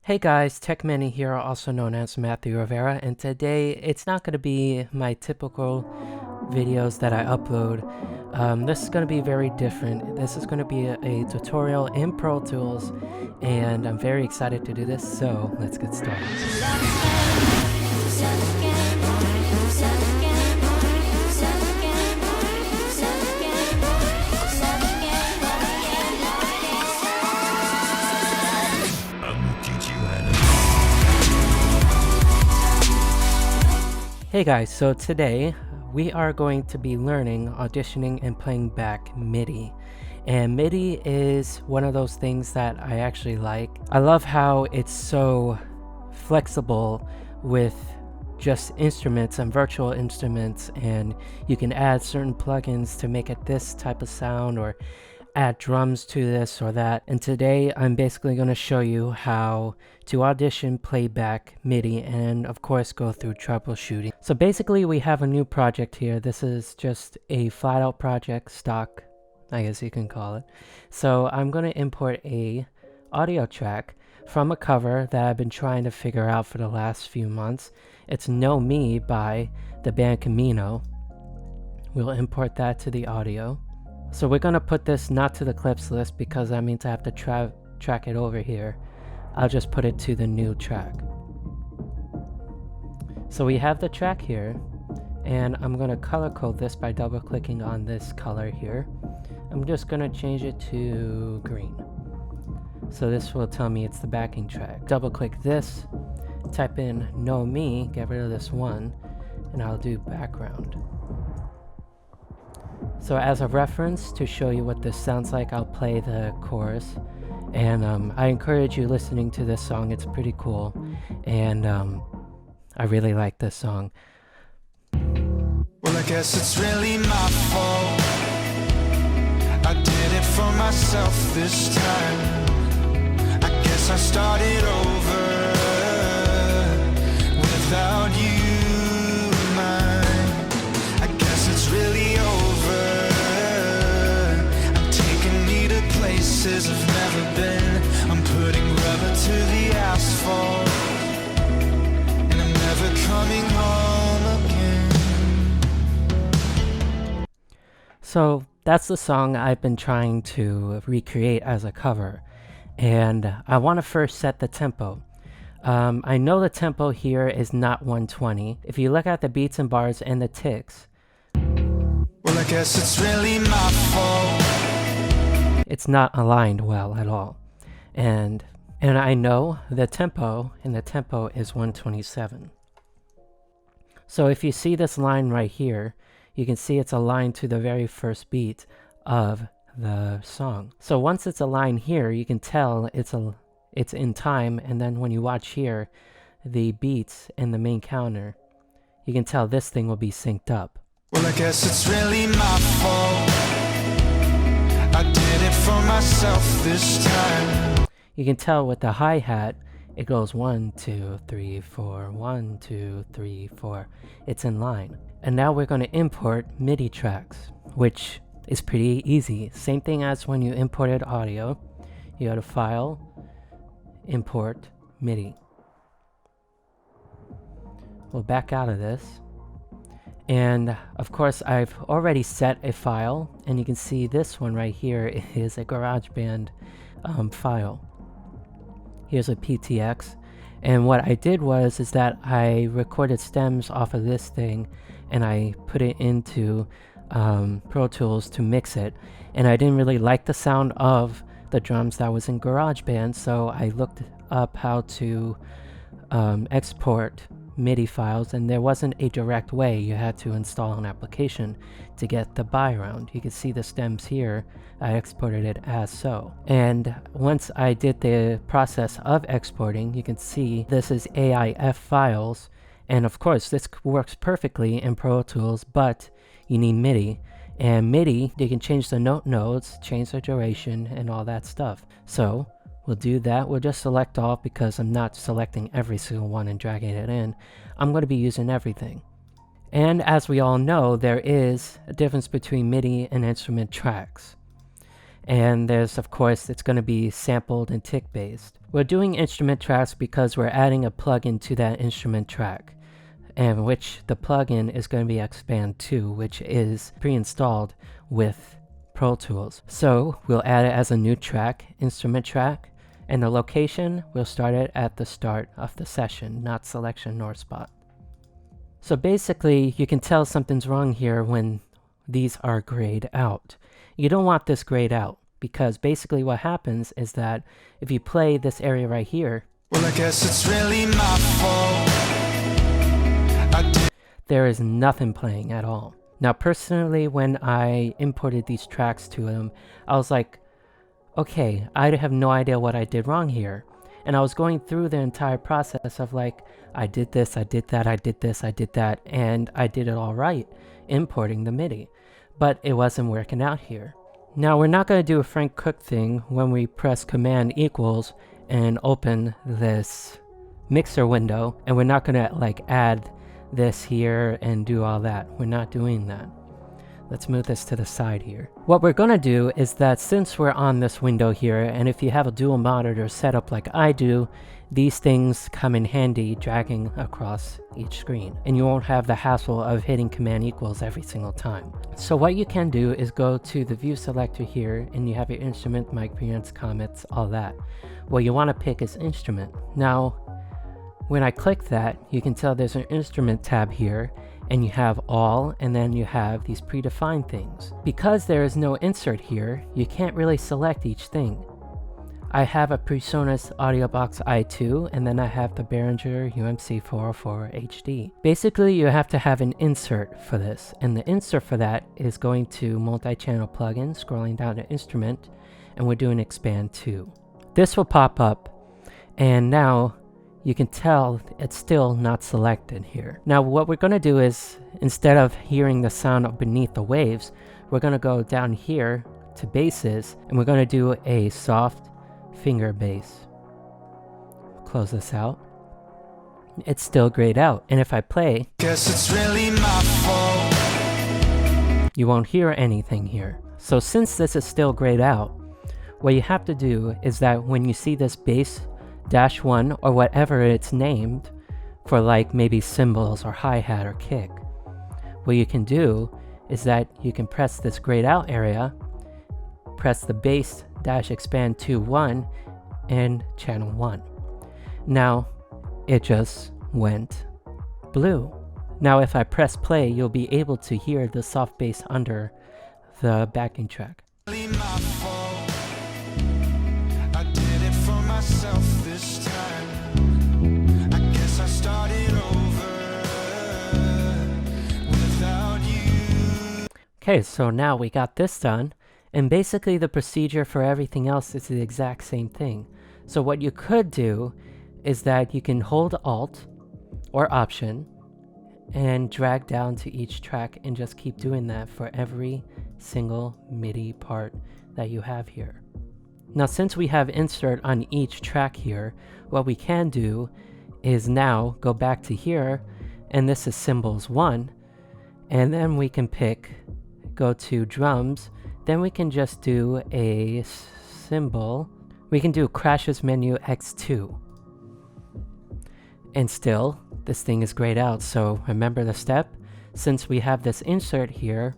Hey guys, Techman here, also known as Matthew Rivera, and today it's not going to be my typical videos that I upload. This is going to be very different. This is going to be a tutorial in Pro Tools, and I'm very excited to do this, so let's get started. Hey guys, so today we are going to be learning auditioning and playing back MIDI. And MIDI is one of those things that I actually like. I love how it's so flexible with just instruments and virtual instruments, and you can add certain plugins to make it this type of sound or add drums to this or that. And today I'm basically going to show you how to audition, playback MIDI, and of course go through troubleshooting. So basically we have a new project here. This is just a flat out project, stock, I guess you can call it. So I'm going to import a audio track from a cover that I've been trying to figure out for the last few months. It's No Me by the band Camino. We'll import that to the audio. So we're going to put this not to the clips list because that means I have to track it over here. I'll just put it to the new track. So we have the track here, and I'm going to color code this by double clicking on this color here. I'm just going to change it to green. So this will tell me it's the backing track. Double click this, type in No Me, get rid of this one, and I'll do background. So as a reference to show you what this sounds like, I'll play the chorus. And I encourage you listening to this song. It's pretty cool. And I really like this song. Well, I guess it's really my fault. I did it for myself this time. I guess I started over without you in mind. I guess it's really over. Places I've never been. I'm putting rubber to the asphalt, and I'm never coming home again. So that's the song I've been trying to recreate as a cover, and I want to first set the tempo. I know the tempo here is not 120. If you look at the beats and bars and the ticks, well, I guess it's really my fault. It's not aligned well at all. And I know the tempo, and the tempo is 127. So if you see this line right here, you can see it's aligned to the very first beat of the song. So once it's aligned here, you can tell it's in time, and then when you watch here, the beats and the main counter, you can tell this thing will be synced up. Well, I guess it's really my fault. I did it for myself this time. You can tell with the hi-hat, it goes 1, 2, 3, 4, 1, 2, 3, 4. It's in line. And now we're going to import MIDI tracks, which is pretty easy. Same thing as when you imported audio. You go to File, Import, MIDI. We'll back out of this. And of course I've already set a file, and you can see this one right here is a GarageBand file. Here's a PTX, and what I did is that I recorded stems off of this thing and I put it into Pro Tools to mix it, and I didn't really like the sound of the drums that was in GarageBand, so I looked up how to export MIDI files, and there wasn't a direct way. You had to install an application to get the buy around. You can see the stems here. I exported it as so. And once I did the process of exporting, you can see this is AIF files, and of course this works perfectly in Pro Tools, but you need MIDI. And MIDI, you can change the note nodes, change the duration, and all that stuff. So we'll do that. We'll just select all because I'm not selecting every single one and dragging it in. I'm going to be using everything. And as we all know, there is a difference between MIDI and instrument tracks. And there's, of course, it's going to be sampled and tick based. We're doing instrument tracks because we're adding a plugin to that instrument track, and which the plugin is going to be Expand 2, which is pre-installed with Pro Tools. So we'll add it as a new track, instrument track, and the location, we'll start it at the start of the session, not selection nor spot. So basically, you can tell something's wrong here when these are grayed out. You don't want this grayed out, because basically what happens is that if you play this area right here, Well, I guess it's really my fault. there is nothing playing at all. Now personally, when I imported these tracks to him, I was like, okay, I have no idea what I did wrong here. And I was going through the entire process of like, I did this, I did that, I did this, I did that, and I did it all right, importing the MIDI. But it wasn't working out here. Now we're not going to do a Frank Cook thing when we press Command equals and open this mixer window, and we're not going to like add this here and do all that. We're not doing that. Let's move this to the side here. What we're going to do is that since we're on this window here, and if you have a dual monitor setup like I do, these things come in handy dragging across each screen, and you won't have the hassle of hitting Command equals every single time. So what you can do is go to the view selector here, and you have your instrument, mic preamps, comments, all that. What you want to pick is instrument. Now when I click that, you can tell there's an instrument tab here, and you have all, and then you have these predefined things. Because there is no insert here, you can't really select each thing. I have a PreSonus AudioBox i2, and then I have the Behringer UMC 404 HD. Basically, you have to have an insert for this, and the insert for that is going to multi-channel plugin, scrolling down to instrument, and we're doing Expand 2. This will pop up, and now you can tell it's still not selected here. Now what we're going to do is, instead of hearing the sound of beneath the waves, we're going to go down here to basses, and we're going to do a soft finger bass. Close this out. It's still grayed out, and if I play, Guess it's really my fault. you won't hear anything here. So since this is still grayed out, what you have to do is that when you see this bass -1 or whatever it's named for, like maybe cymbals or hi-hat or kick, what you can do is that you can press this grayed out area, press the bass -expand to 1 and channel 1. Now it just went blue. Now if I press play, you'll be able to hear the soft bass under the backing track. Really my fault. I did it for myself this time. I guess I started over without you. Okay, so now we got this done, and basically the procedure for everything else is the exact same thing. So what you could do is that you can hold Alt or Option and drag down to each track and just keep doing that for every single MIDI part that you have here. Now since we have insert on each track here, what we can do is now go back to here, and this is cymbals 1, and then we can go to drums, then we can just do a cymbal, we can do crashes menu X2. And still, this thing is grayed out, so remember the step? Since we have this insert here,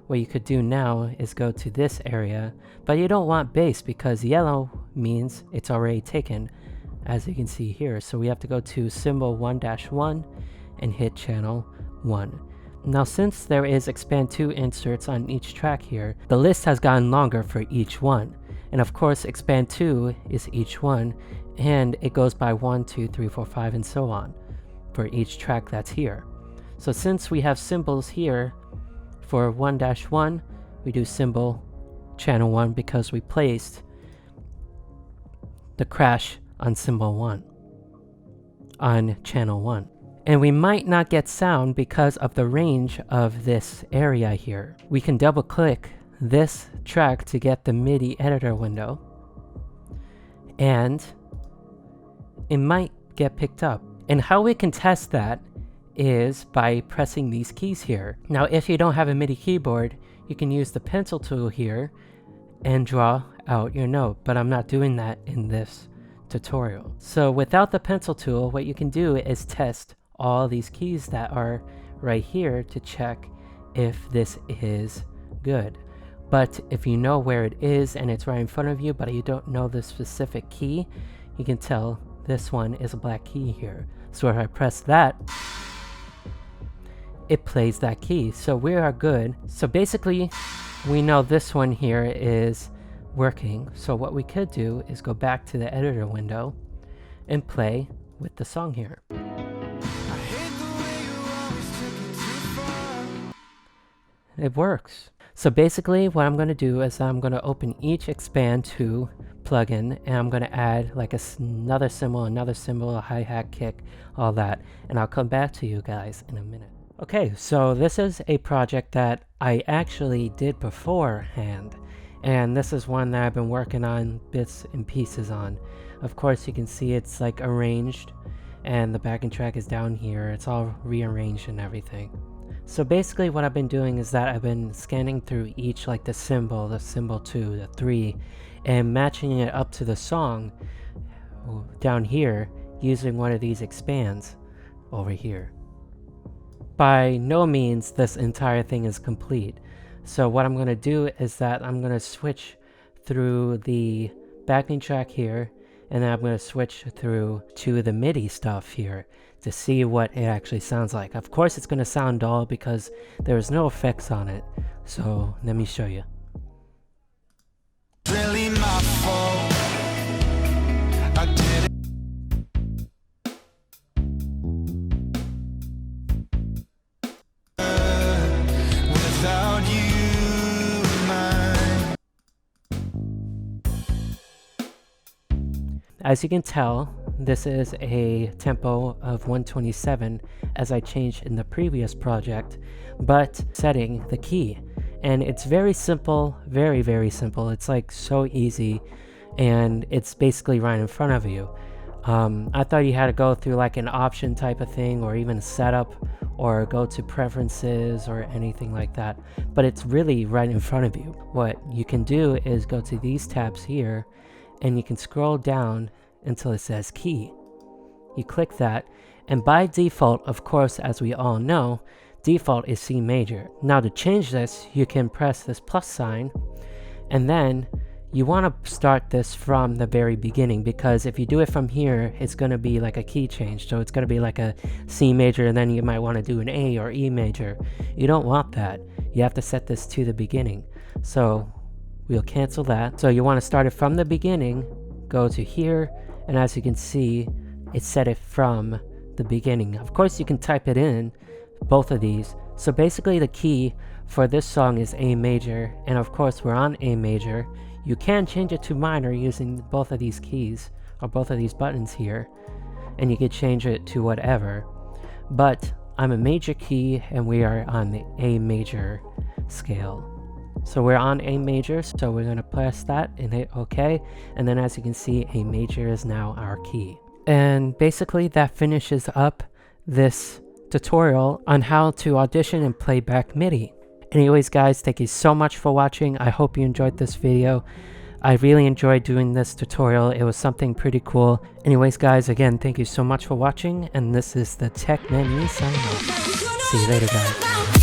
what you could do now is go to this area, but you don't want bass because yellow means it's already taken, as you can see here. So we have to go to symbol 1-1 and hit channel 1. Now since there is Expand 2 inserts on each track here, the list has gotten longer for each one. And of course Expand 2 is each one, and it goes by 1, 2, 3, 4, 5, and so on for each track that's here. So since we have symbols here for 1-1, we do symbol channel 1 because we placed the crash on symbol 1 on channel 1. And we might not get sound because of the range of this area here. We can double click this track to get the MIDI editor window, and it might get picked up. And how we can test that is by pressing these keys here. Now if you don't have a MIDI keyboard, you can use the pencil tool here and draw out your note, but I'm not doing that in this tutorial. So without the pencil tool, what you can do is test all these keys that are right here to check if this is good. But if you know where it is and it's right in front of you, but you don't know the specific key, you can tell this one is a black key here. So if I press that, it plays that key. So we are good. So basically, we know this one here is working. So what we could do is go back to the editor window and play with the song here. It works. So basically what I'm going to do is I'm going to open each Expand 2 plugin, and I'm going to add like another cymbal, a hi-hat, kick, all that, and I'll come back to you guys in a minute. Okay, so this is a project that I actually did beforehand, and this is one that I've been working on bits and pieces on. Of course you can see it's like arranged, and the backing track is down here. It's all rearranged and everything. So basically what I've been doing is that I've been scanning through each, like the cymbal 2, the 3, and matching it up to the song down here using one of these expands over here. By no means this entire thing is complete. So what I'm going to do is that I'm going to switch through the backing track here, and then I'm going to switch through to the MIDI stuff here to see what it actually sounds like. Of course it's going to sound dull because there's no effects on it. So let me show you. Really my fault. I did it. Without you, mine. As you can tell, this is a tempo of 127 as I changed in the previous project, but setting the key. And it's very simple, very, very simple. It's like so easy, and it's basically right in front of you. I thought you had to go through like an option type of thing, or even setup, or go to preferences or anything like that, but it's really right in front of you. What you can do is go to these tabs here, and you can scroll down until it says key. You click that, and by default, of course, as we all know, default is C major. Now to change this, you can press this plus sign, and then you want to start this from the very beginning, because if you do it from here, it's going to be like a key change. So it's going to be like a C major, and then you might want to do an A or E major. You don't want that. You have to set this to the beginning. So we'll cancel that. So you want to start it from the beginning, go to here, and as you can see, it set it from the beginning. Of course, you can type it in, both of these. So basically the key for this song is A major, and of course we're on A major. You can change it to minor using both of these keys, or both of these buttons here, and you can change it to whatever. But I'm a major key, and we are on the A major scale. So we're on A major, so we're going to press that and hit OK, and then as you can see, A major is now our key. And basically that finishes up this tutorial on how to audition and playback MIDI. Anyways guys, thank you so much for watching. I hope you enjoyed this video. I really enjoyed doing this tutorial. It was something pretty cool. Anyways guys, again, thank you so much for watching, and this is the Techman signing off. See you later guys.